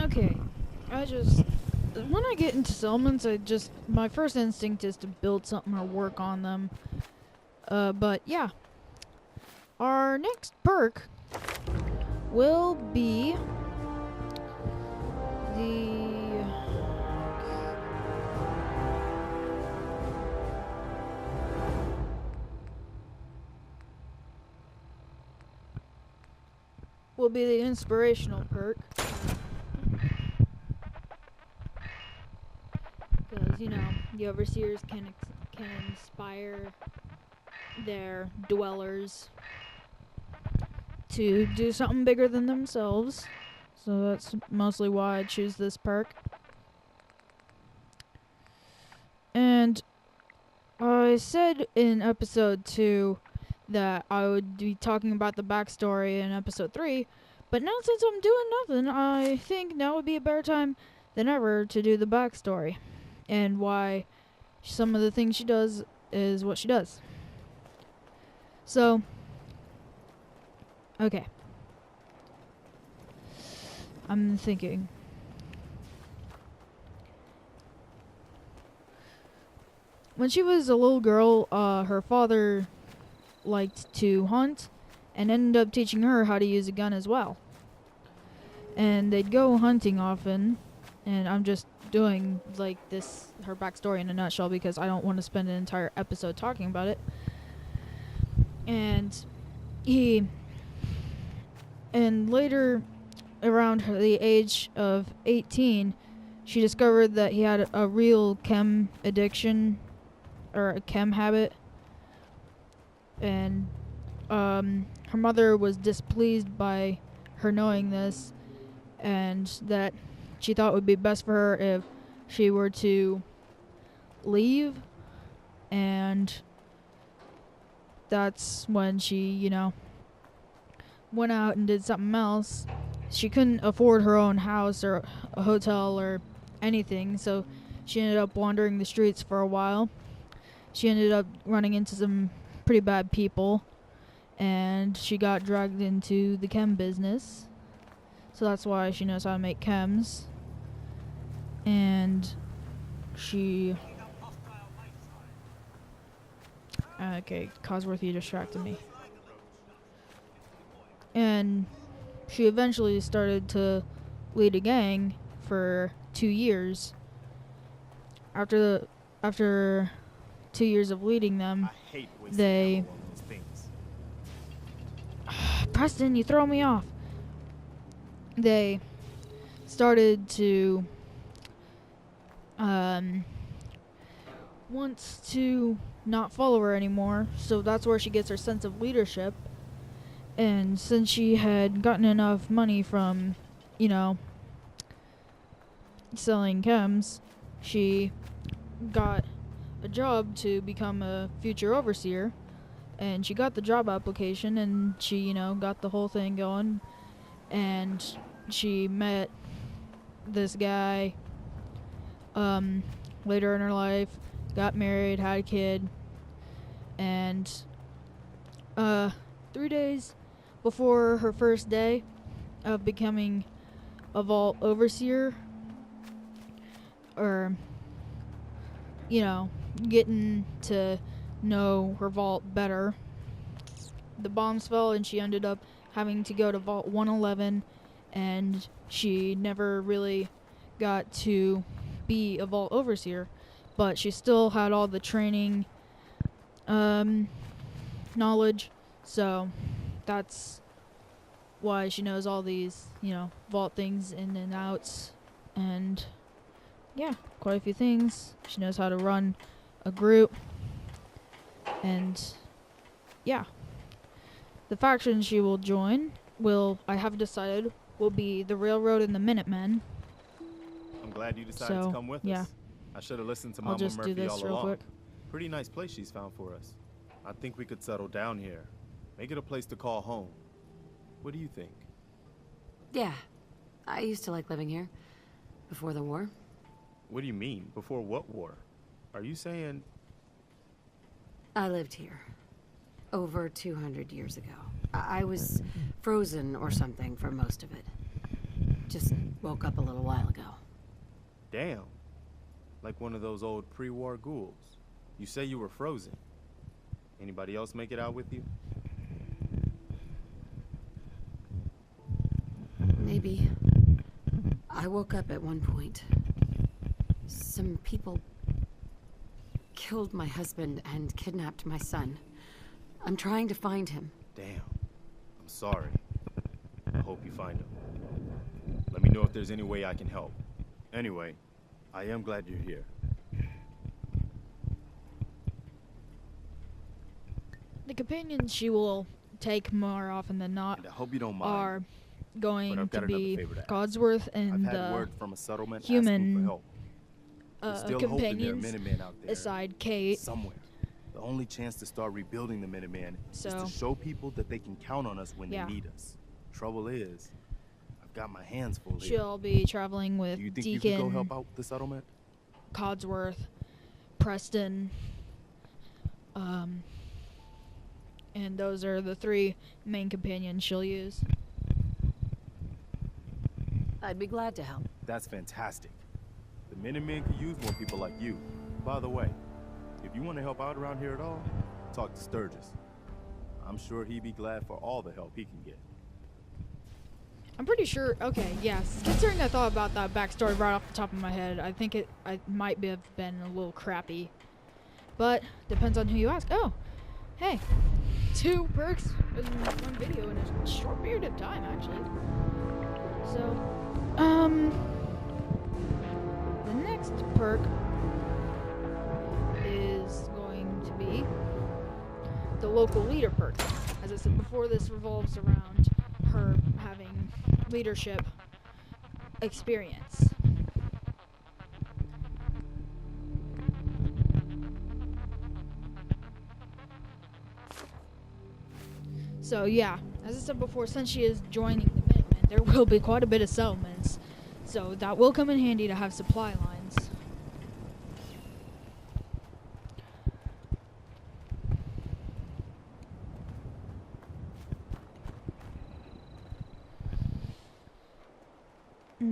Okay. When I get into settlements, my first instinct is to build something or work on them. But yeah. Our next perk will be the inspirational perk. Because, the overseers can inspire their dwellers to do something bigger than themselves. So that's mostly why I choose this perk. And I said in episode 2 that I would be talking about the backstory in episode 3, but now since I'm doing nothing, I think now would be a better time than ever to do the backstory and why some of the things she does is what she does. So, okay. I'm thinking. When she was a little girl, her father liked to hunt and ended up teaching her how to use a gun as well. And they'd go hunting often, and I'm just doing her backstory in a nutshell because I don't want to spend an entire episode talking about it. And later, around the age of 18, she discovered that he had a real chem addiction, or a chem habit. And her mother was displeased by her knowing this, and that she thought it would be best for her if she were to leave. And that's when she, went out and did something else. She couldn't afford her own house or a hotel or anything, so she ended up wandering the streets for a while. She ended up running into some pretty bad people, and she got dragged into the chem business. So that's why she knows how to make chems. And she... Okay, Cosworthy distracted me. And she eventually started to lead a gang for 2 years. After 2 years of leading them, they... Preston, you throw me off. They started to wants to not follow her anymore, so that's where she gets her sense of leadership. And since she had gotten enough money from, selling chems, she got a job to become a future overseer. And she got the job application, and she, got the whole thing going. And she met this guy later in her life, got married, had a kid, and 3 days before her first day of becoming a vault overseer, or getting to know her vault better, the bombs fell and she ended up having to go to Vault 111, and she never really got to be a vault overseer, but she still had all the training knowledge, so that's why she knows all these, vault things in and outs, and yeah, quite a few things. She knows how to run a group, and yeah. The faction she will join I have decided, will be the Railroad and the Minutemen. I'm glad you decided to come with us. I should have listened to Mama Murphy all along. Quick. Pretty nice place she's found for us. I think we could settle down here. Make it a place to call home. What do you think? Yeah. I used to like living here. Before the war. What do you mean? Before what war? Are you saying... I lived here. Over 200 years ago. I was frozen or something for most of it. just woke up a little while ago. Damn. Like one of those old pre-war ghouls. You say you were frozen. Anybody else make it out with you? Maybe. I woke up at one point. Some people killed my husband and kidnapped my son. I'm trying to find him. Damn. I'm sorry. I hope you find him. Let me know if there's any way I can help. Anyway, I am glad you're here. The companions she will take more often than not I hope you don't mind, are going to be to Codsworth and I've had word from a settlement human asking for help. Still companions hoping there are Minutemen out there aside Kate. somewhere. The only chance to start rebuilding the Minutemen is to show people that they can count on us when they need us. Trouble is, I've got my hands full here. She'll be traveling with Do you think Deacon, you could go help out the settlement? Codsworth, Preston, and those are the 3 main companions she'll use. I'd be glad to help. That's fantastic. The Minutemen could use more people like you. By the way, if you want to help out around here at all, talk to Sturgis. I'm sure he'd be glad for all the help he can get. I'm pretty sure, okay, yes. Considering I thought about that backstory right off the top of my head, I think I might have been a little crappy. But, depends on who you ask. Oh, hey. 2 perks in one video in a short period of time, actually. So, the next perk is going to be the local leader perk. As I said before, this revolves around her having leadership experience. So yeah, as I said before, since she is joining the Minutemen, there will be quite a bit of settlements. So that will come in handy to have supply lines.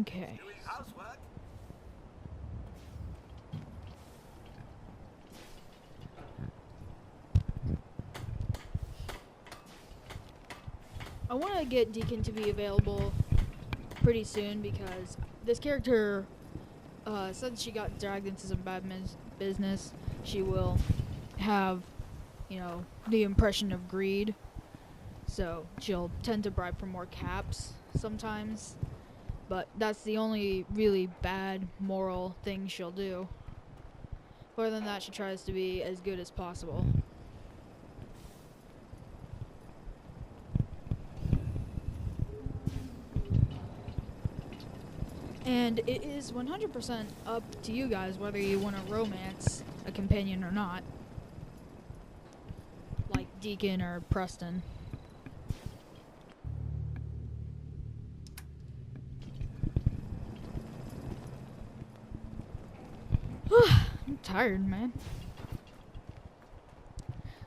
Okay. I want to get Deacon to be available pretty soon because this character, since she got dragged into some bad business, she will have, you know, the impression of greed. So she'll tend to bribe for more caps sometimes. But that's the only really bad moral thing she'll do. Other than that, she tries to be as good as possible. And it is 100% up to you guys whether you want to romance a companion or not. Like Deacon or Preston. I'm tired, man.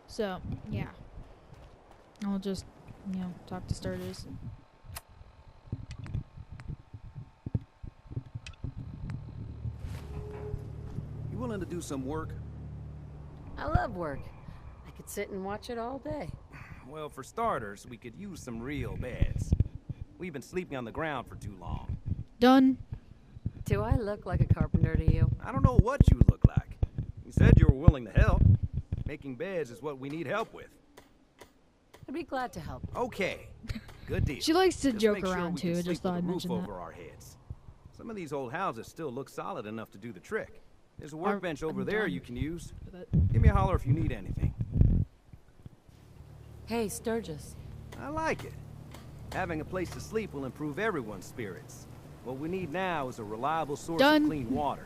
So, yeah. I'll just, you know, talk to Sturgis. You willing to do some work? I love work. I could sit and watch it all day. Well, for starters, we could use some real beds. We've been sleeping on the ground for too long. Done. Do I look like a carpenter to you? I don't know what you look like. You said you were willing to help. Making beds is what we need help with. I'd be glad to help. Okay. Good deal. She likes to Just joke make sure around we too. can I just sleep thought I'd with a mention roof that. over our heads. Some of these old houses still look solid enough to do the trick. There's a workbench over there you can use. Give me a holler if you need anything. Hey, Sturgis. I like it. Having a place to sleep will improve everyone's spirits. What we need now is a reliable source of clean water.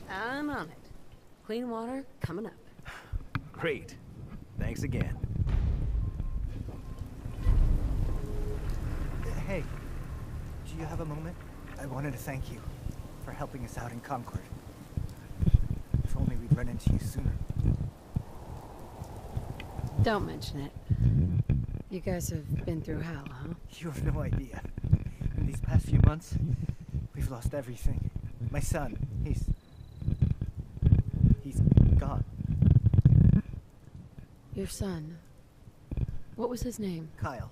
I'm on it. Clean water coming up. Great. Thanks again. Hey, do you have a moment? I wanted to thank you for helping us out in Concord. If only we'd run into you sooner. Don't mention it. You guys have been through hell, huh? You have no idea. In these past few months, we've lost everything. My son, he's gone. Your son? What was his name? Kyle.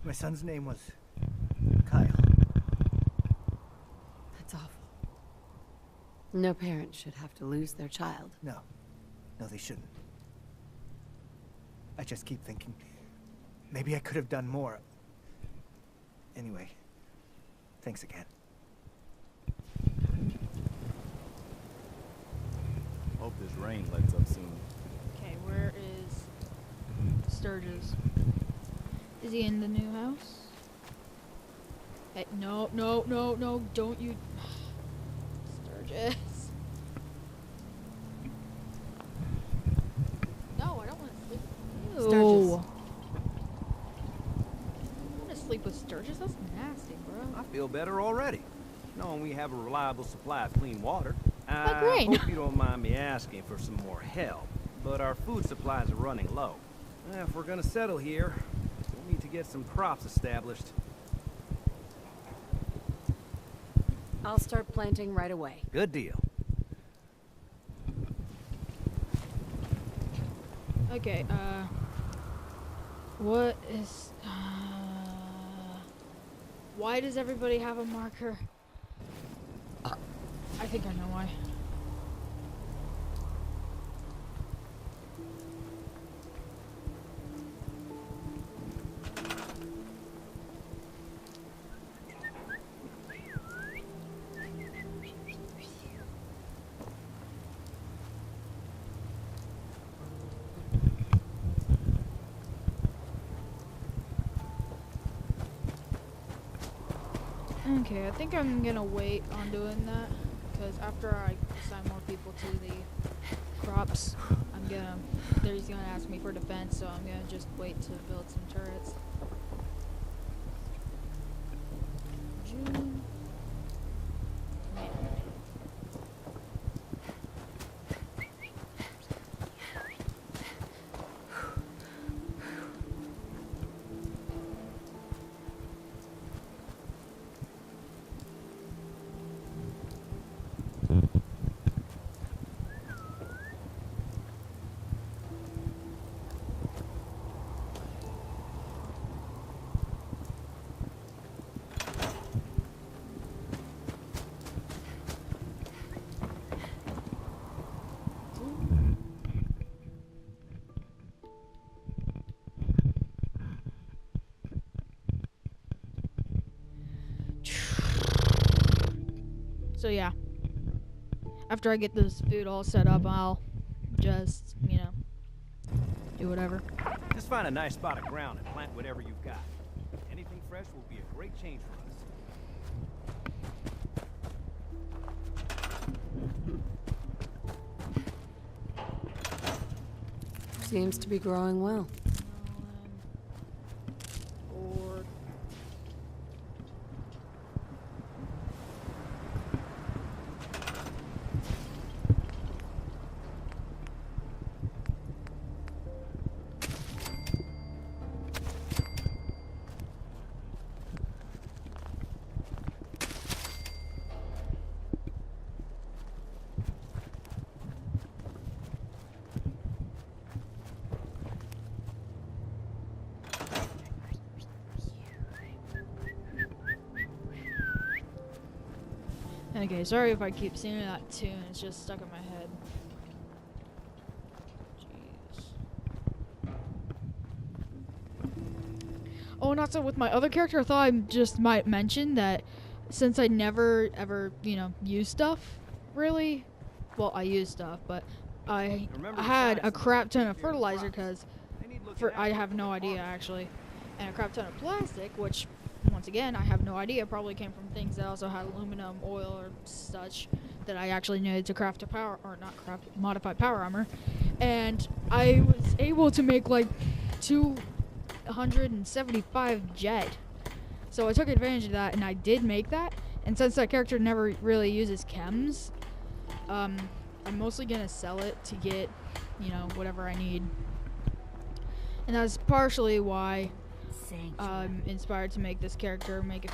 My son's name was Kyle. That's awful. No parent should have to lose their child. No, they shouldn't. I just keep thinking, maybe I could have done more. Anyway, thanks again. Hope this rain lets up soon. Okay, where is Sturgis? Is he in the new house? Hey, no, don't you... Sturgis. No, I don't want to sleep with you. Sturgis. I don't want to sleep with Sturgis. That's nasty, bro. I feel better already, knowing we have a reliable supply of clean water. Like rain. I hope you don't mind me asking for some more help, but our food supplies are running low. If we're gonna settle here, we'll need to get some crops established. I'll start planting right away. Good deal. Okay, what is, why does everybody have a marker? I think I know why. Okay, I think I'm gonna wait on doing that, because after I assign more people to the crops, they're just gonna ask me for defense, so I'm gonna just wait to build some turrets. June. So yeah, after I get this food all set up, I'll just, do whatever. Just find a nice spot of ground and plant whatever you've got. Anything fresh will be a great change for us. Seems to be growing well. Okay, sorry if I keep singing that tune, it's just stuck in my head. Jeez. Oh, and also with my other character, I thought I just might mention that since I never ever, use stuff, really, well, I use stuff, but I had a crap ton of fertilizer because I have no idea actually, and a crap ton of plastic, which once again, I have no idea. Probably came from things that also had aluminum, oil, or such that I actually needed to modify power armor. And I was able to make like 275 jet. So I took advantage of that, and I did make that. And since that character never really uses chems, I'm mostly gonna sell it to get, whatever I need. And that's partially why I'm inspired to make this character, make it